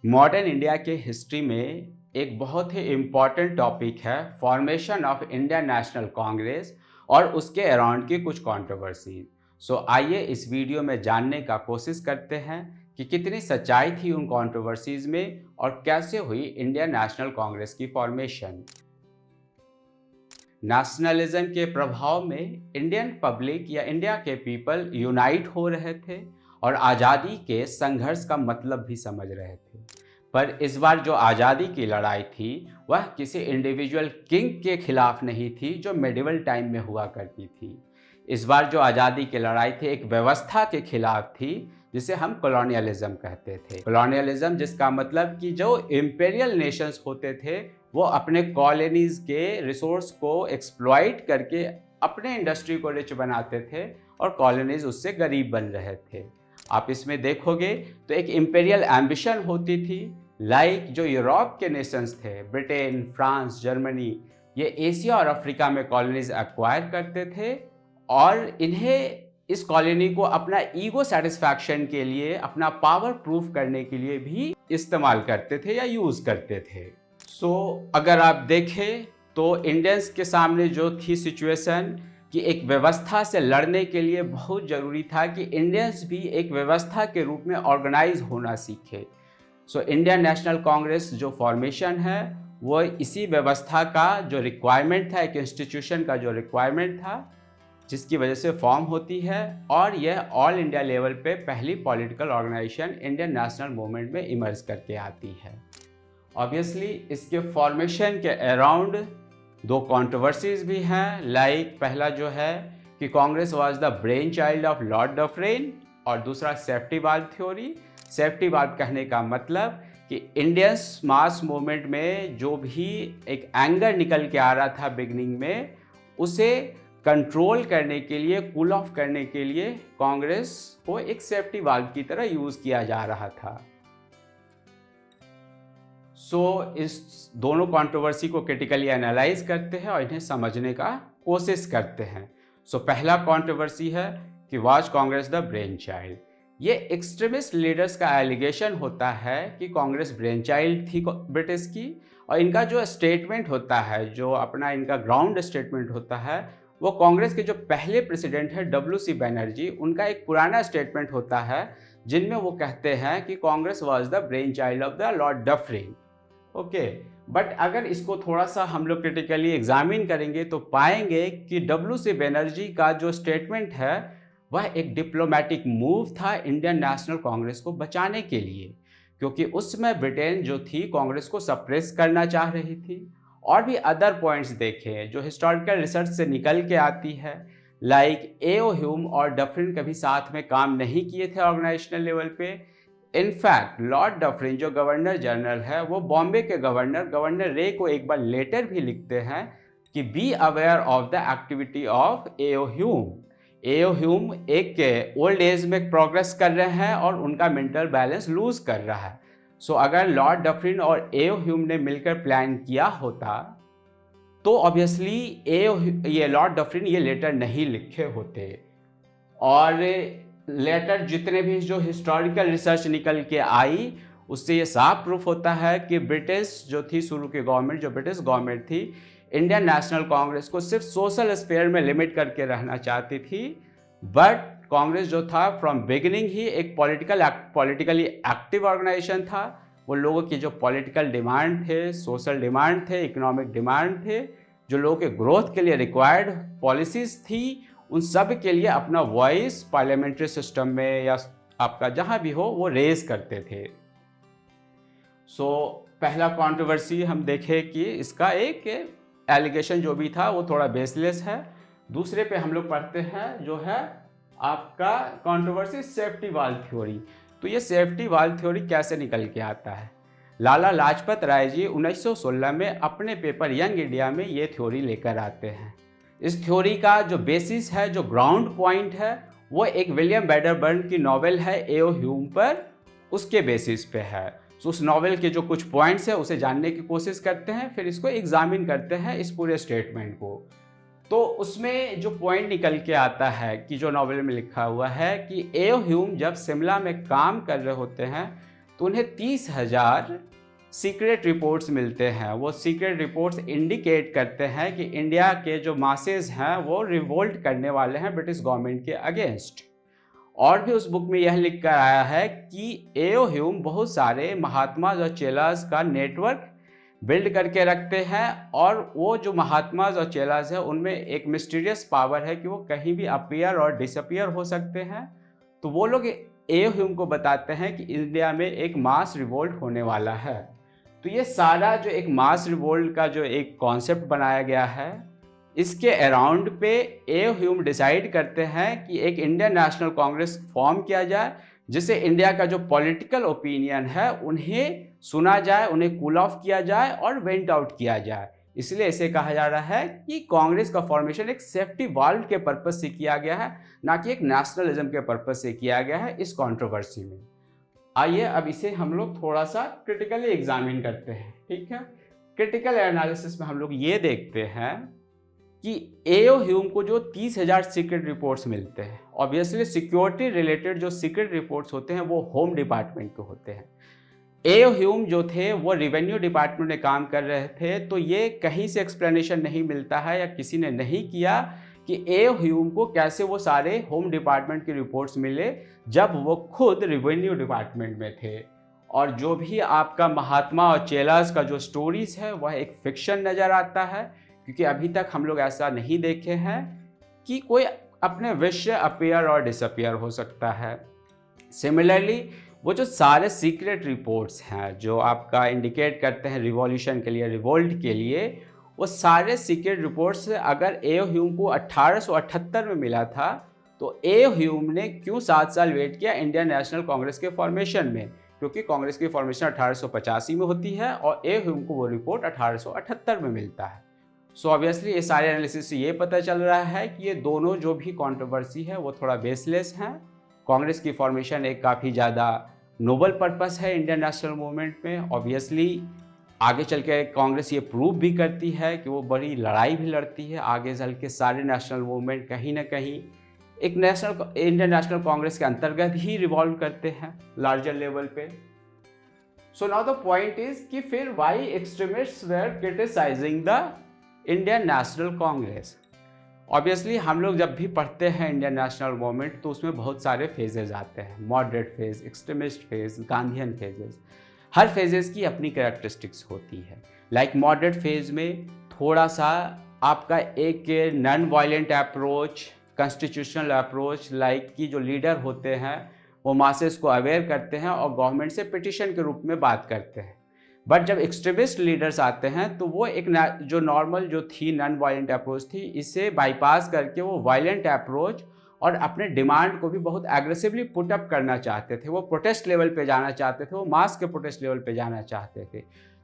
Modern India के history में एक बहुत ही इम्पॉर्टेंट टॉपिक है formation of Indian National Congress और उसके अराउंड की कुछ कंट्रोवर्सी। सो आइए इस वीडियो में जानने का कोशिश करते हैं कि कितनी सच्चाई थी उन कंट्रोवर्सीज में और कैसे हुई इंडियन नेशनल कांग्रेस की फॉर्मेशन। नेशनलिज्म के प्रभाव में इंडियन पब्लिक या इंडिया के पीपल यूनाइट हो रहे थे और आज़ादी के संघर्ष का मतलब भी समझ रहे थे। पर इस बार जो आज़ादी की लड़ाई थी वह किसी इंडिविजुअल किंग के खिलाफ नहीं थी जो मेडिवल टाइम में हुआ करती थी। इस बार जो आज़ादी की लड़ाई थी एक व्यवस्था के खिलाफ थी जिसे हम कॉलोनियलिज्म कहते थे। कॉलोनियलिज्म जिसका मतलब कि जो इम्पेरियल नेशंस होते थे वो अपने कॉलोनीज के रिसोर्स को एक्सप्लॉइट करके अपने इंडस्ट्री को रिच बनाते थे और कॉलोनीज उससे गरीब बन रहे थे। आप इसमें देखोगे तो एक इम्पेरियल एम्बिशन होती थी। जो यूरोप के नेशंस थे, ब्रिटेन, फ्रांस, जर्मनी, ये एशिया और अफ्रीका में कॉलोनीज एक्वायर करते थे और इन्हें इस कॉलोनी को अपना ईगो सेटिस्फैक्शन के लिए, अपना पावर प्रूफ करने के लिए भी इस्तेमाल करते थे या यूज करते थे। अगर आप देखें तो इंडियंस के सामने जो थी सिचुएशन कि एक व्यवस्था से लड़ने के लिए बहुत ज़रूरी था कि इंडियंस भी एक व्यवस्था के रूप में ऑर्गेनाइज होना सीखे। इंडियन नेशनल कांग्रेस जो फॉर्मेशन है वो इसी व्यवस्था का जो रिक्वायरमेंट था, एक इंस्टीट्यूशन का जो रिक्वायरमेंट था जिसकी वजह से फॉर्म होती है और यह ऑल इंडिया लेवल पे पहली political organisation Indian national movement में इमर्ज करके आती है। ऑब्वियसली इसके फॉर्मेशन के अराउंड दो कंट्रोवर्सीज भी हैं। पहला जो है कि Congress was the brainchild of Lord Dufferin और दूसरा safety valve theory. Safety valve कहने का मतलब कि इंडियंस मास मूवमेंट में जो भी एक एंगर निकल के आ रहा था बिगनिंग में, उसे कंट्रोल करने के लिए, कूल ऑफ करने के लिए कांग्रेस को एक सेफ्टी वाल्व की तरह यूज किया जा रहा था। इस दोनों कंट्रोवर्सी को क्रिटिकली एनालाइज करते हैं और इन्हें समझने का कोशिश करते हैं। पहला कंट्रोवर्सी है कि was Congress the brain child. ये एक्सट्रीमिस्ट लीडर्स का एलिगेशन होता है कि कांग्रेस ब्रेन चाइल्ड थी ब्रिटिश की, और इनका जो स्टेटमेंट होता है, जो अपना इनका ग्राउंड स्टेटमेंट होता है, वो कांग्रेस के जो पहले प्रेसिडेंट है WC बनर्जी, उनका एक पुराना स्टेटमेंट होता है जिनमें वो कहते हैं कि Congress was the brainchild of the Lord Dufferin. Okay, but अगर इसको थोड़ा सा हम लोग क्रिटिकली एग्जामिन करेंगे तो पाएंगे कि WC बनर्जी का जो स्टेटमेंट है वह एक डिप्लोमेटिक मूव था इंडियन नेशनल कांग्रेस को बचाने के लिए, क्योंकि उस समय ब्रिटेन जो थी कांग्रेस को सप्रेस करना चाह रही थी। और भी अदर पॉइंट्स देखें जो हिस्टोरिकल रिसर्च से निकल के आती है, A.O. ह्यूम और डफरिन कभी साथ में काम नहीं किए थे ऑर्गेनाइजेशनल लेवल पे। इनफैक्ट लॉर्ड डफरिन जो गवर्नर जनरल है, वो बॉम्बे के गवर्नर रे को एक बार लेटर भी लिखते हैं कि be aware of the activity of A.O. Hume. A.O. Hume एक ओल्ड एज में प्रोग्रेस कर रहे हैं और उनका मेंटल बैलेंस लूज कर रहा है। अगर लॉर्ड डफरिन और A.O. ह्यूम ने मिलकर प्लान किया होता तो ऑब्वियसली ये लॉर्ड डफरिन ये लेटर नहीं लिखे होते। और लेटर जितने भी जो हिस्टोरिकल रिसर्च निकल के आई उससे ये साफ प्रूफ होता है कि ब्रिटिश जो थी शुरू की गवर्नमेंट, जो ब्रिटिश गवर्नमेंट थी, इंडियन नेशनल कांग्रेस को सिर्फ सोशल स्फेयर में लिमिट करके रहना चाहती थी। बट कांग्रेस जो था फ्रॉम बिगिनिंग ही एक पॉलिटिकली एक्टिव ऑर्गेनाइजेशन था। वो लोगों की जो पॉलिटिकल डिमांड थे, सोशल डिमांड थे, इकोनॉमिक डिमांड थे, जो लोगों के ग्रोथ के लिए रिक्वायर्ड पॉलिसीज थी, उन सब के लिए अपना वॉइस पार्लियामेंट्री सिस्टम में या आपका जहां भी हो वो रेज करते थे। पहला कंट्रोवर्सी हम देखें कि इसका एक एलिगेशन जो भी था वो थोड़ा बेसलेस है। दूसरे पे हम लोग पढ़ते हैं जो है आपका कंट्रोवर्सी सेफ्टी वाल्व थ्योरी। तो ये सेफ्टी वाल्व थ्योरी कैसे निकल के आता है? लाला लाजपत राय जी 1916 में अपने पेपर यंग इंडिया में ये थ्योरी लेकर आते हैं। इस थ्योरी का जो बेसिस है, जो ग्राउंड पॉइंट है, वो एक विलियम वेडरबर्न की नॉवेल है A.O. ह्यूम पर, उसके बेसिस पे है। उस नॉवेल के जो कुछ पॉइंट्स है उसे जानने की कोशिश करते हैं, फिर इसको एग्जामिन करते हैं इस पूरे स्टेटमेंट को। तो उसमें जो पॉइंट निकल के आता है कि जो नॉवेल में लिखा हुआ है कि A.O. ह्यूम जब शिमला में काम कर रहे होते हैं तो उन्हें 30,000 सीक्रेट रिपोर्ट्स मिलते हैं। वो सीक्रेट रिपोर्ट्स इंडिकेट करते हैं कि इंडिया के जो मासेस हैं वो रिवोल्ट करने वाले हैं ब्रिटिश गवर्नमेंट के अगेंस्ट। और भी उस बुक में यह लिख कर आया है कि एओ ह्यूम बहुत सारे महात्माज और चेलास का नेटवर्क बिल्ड करके रखते हैं, और वो जो महात्माज और चेलास है उनमें एक मिस्टीरियस पावर है कि वो कहीं भी अपीयर और डिसअपीयर हो सकते हैं। तो वो लोग एओ ह्यूम को बताते हैं कि इंडिया में एक मास रिवोल्ट होने वाला है। तो ये सारा जो एक मास रिवोल्ट का जो एक कॉन्सेप्ट बनाया गया है, इसके अराउंड पे एओ ह्यूम डिसाइड करते हैं कि एक इंडियन नेशनल कांग्रेस फॉर्म किया जाए, जिससे इंडिया का जो पॉलिटिकल ओपिनियन है उन्हें सुना जाए, उन्हें कूल ऑफ किया जाए और वेंट आउट किया जाए। इसलिए इसे कहा जा रहा है कि कांग्रेस का फॉर्मेशन एक सेफ्टी वाल्व के पर्पस से किया गया है, ना कि एक नेशनलिज्म के पर्पस से किया गया है इस कंट्रोवर्सी में। आइए अब इसे हम लोग थोड़ा सा क्रिटिकली एग्जामिन करते हैं। ठीक है, क्रिटिकल एनालिसिस में हम लोग ये देखते हैं कि एओ ह्यूम को जो 30,000 सीक्रेट रिपोर्ट्स मिलते हैं, ऑब्वियसली सिक्योरिटी रिलेटेड जो सीक्रेट रिपोर्ट्स होते हैं वो होम डिपार्टमेंट के होते हैं। एओ ह्यूम जो थे वो रेवेन्यू डिपार्टमेंट में काम कर रहे थे, तो ये कहीं से एक्सप्लेनेशन नहीं मिलता है या किसी ने नहीं किया कि एओ ह्यूम को कैसे वो सारे होम डिपार्टमेंट की रिपोर्ट्स मिले जब वो खुद रेवेन्यू डिपार्टमेंट में थे। और जो भी आपका महात्मा और चेलास का जो स्टोरीज है वह एक फिक्शन नज़र आता है, क्योंकि अभी तक हम लोग ऐसा नहीं देखे हैं कि कोई अपने विश से अपीयर और डिसअपीयर हो सकता है। सिमिलरली वो जो सारे सीक्रेट रिपोर्ट्स हैं जो आपका इंडिकेट करते हैं रिवॉल्यूशन के लिए, रिवोल्ट के लिए, वो सारे सीक्रेट रिपोर्ट्स अगर एओ ह्यूम को 1878 में मिला था, तो एओ ह्यूम ने क्यों 7 साल वेट किया इंडियन नेशनल कांग्रेस के फॉर्मेशन में? क्योंकि कांग्रेस की फॉर्मेशन 1885 में होती है और एओ ह्यूम को वो रिपोर्ट 1878 में मिलता है। सो ऑब्वियसली ये सारे एनालिसिस से ये पता चल रहा है कि ये दोनों जो भी कंट्रोवर्सी है वो थोड़ा बेसलेस हैं। कांग्रेस की फॉर्मेशन एक काफ़ी ज़्यादा नोबल पर्पस है इंडियन नेशनल मूवमेंट में। ऑब्वियसली आगे चल के कांग्रेस ये प्रूव भी करती है कि वो बड़ी लड़ाई भी लड़ती है। आगे चल के सारे नेशनल मूवमेंट कहीं ना कहीं एक इंडियन नेशनल कांग्रेस के अंतर्गत ही रिवॉल्व करते हैं लार्जर लेवल पे। So now the point is कि फिर why extremists were criticising the Indian National Congress. Obviously हम लोग जब भी पढ़ते हैं इंडियन नेशनल मूवमेंट तो उसमें बहुत सारे फेजेज आते हैं, moderate phase, extremist phase, Gandhian phases. हर फेजेस की अपनी कैरेक्टरिस्टिक्स होती है। लाइक मॉडरेट फेज में थोड़ा सा आपका एक non violent approach, constitutional approach, like कि जो लीडर होते हैं वो मासेस को अवेयर करते हैं और गवर्नमेंट से पिटिशन के रूप में बात करते हैं। बट जब एक्सट्रीमिस्ट लीडर्स आते हैं तो वो एक जो नॉर्मल जो थी नॉन वायलेंट अप्रोच थी, इसे बाईपास करके वो वायलेंट अप्रोच और अपने डिमांड को भी बहुत एग्रेसिवली पुट अप करना चाहते थे। वो प्रोटेस्ट लेवल पे जाना चाहते थे, वो मास के प्रोटेस्ट लेवल पे जाना चाहते थे।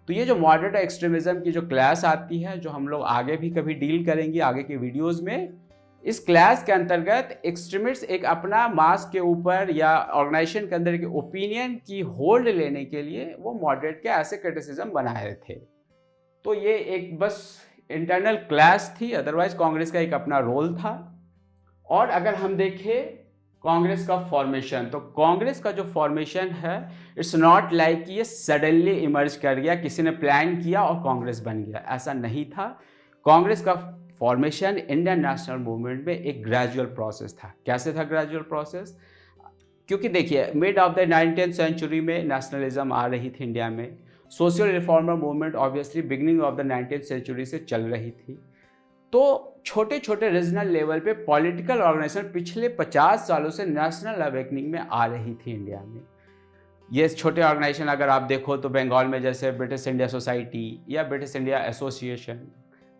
तो ये जो मॉडरेट एक्सट्रीमिज्म की जो क्लास आती है, जो हम लोग आगे भी कभी डील करेंगे आगे के वीडियोज़ में, इस क्लास के अंतर्गत एक्सट्रीमिस्ट एक अपना मास के ऊपर या ऑर्गेनाइजेशन के अंदर के ओपिनियन की होल्ड लेने के लिए वो मॉडरेट के ऐसे क्रिटिसिज्म बनाए थे। तो ये एक बस इंटरनल क्लास थी, अदरवाइज कांग्रेस का एक अपना रोल था। और अगर हम देखें कांग्रेस का फॉर्मेशन, तो कांग्रेस का जो फॉर्मेशन है इट्स नॉट लाइक ये सडनली इमर्ज कर गया, किसी ने प्लान किया और कांग्रेस बन गया, ऐसा नहीं था। कांग्रेस का फॉर्मेशन इंडियन नेशनल मूवमेंट में एक ग्रेजुअल प्रोसेस था। कैसे था ग्रेजुअल प्रोसेस? क्योंकि देखिए mid of the 19th century में नेशनलिज्म आ रही थी इंडिया में। Social reformer movement obviously beginning of the 19th century से चल रही थी। तो छोटे छोटे रीजनल लेवल पे पॉलिटिकल ऑर्गेनाइजेशन पिछले 50 सालों से नेशनल अवेकनिंग में आ रही थी इंडिया में। ये छोटे ऑर्गेनाइजेशन अगर आप देखो तो बंगाल में जैसे ब्रिटिश इंडिया सोसाइटी या British India association,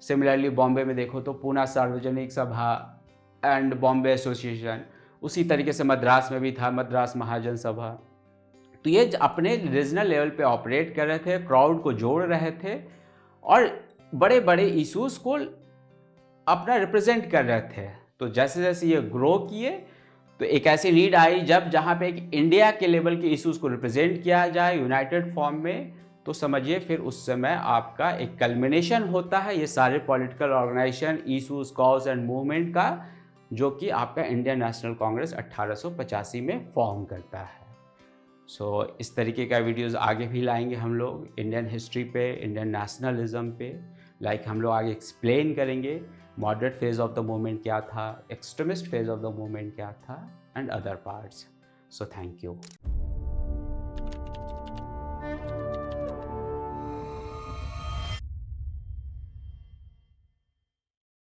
similarly Bombay में देखो तो पूना सार्वजनिक सभा एंड बॉम्बे एसोसिएशन, उसी तरीके से मद्रास में भी था मद्रास महाजन सभा। तो ये अपने रीजनल लेवल पे ऑपरेट कर रहे थे, क्राउड को जोड़ रहे थे और बड़े बड़े इश्यूज को अपना रिप्रेजेंट कर रहे थे। तो जैसे जैसे ये ग्रो किए तो एक ऐसी नीड आई जहाँ पे एक इंडिया के लेवल के इश्यूज को रिप्रेजेंट किया जाए यूनाइटेड फॉर्म में। तो समझिए फिर उस समय आपका एक कल्मिनेशन होता है ये सारे political organisation, issues, cause and movement का, जो कि आपका इंडियन नेशनल कांग्रेस 1885 में फॉर्म करता है। सो इस तरीके का वीडियोस आगे भी लाएंगे हम लोग इंडियन हिस्ट्री पे, इंडियन नेशनलिज्म पे। लाइक हम लोग आगे एक्सप्लेन करेंगे moderate phase of the movement क्या था, extremist phase of the movement क्या था, and other parts. So thank you.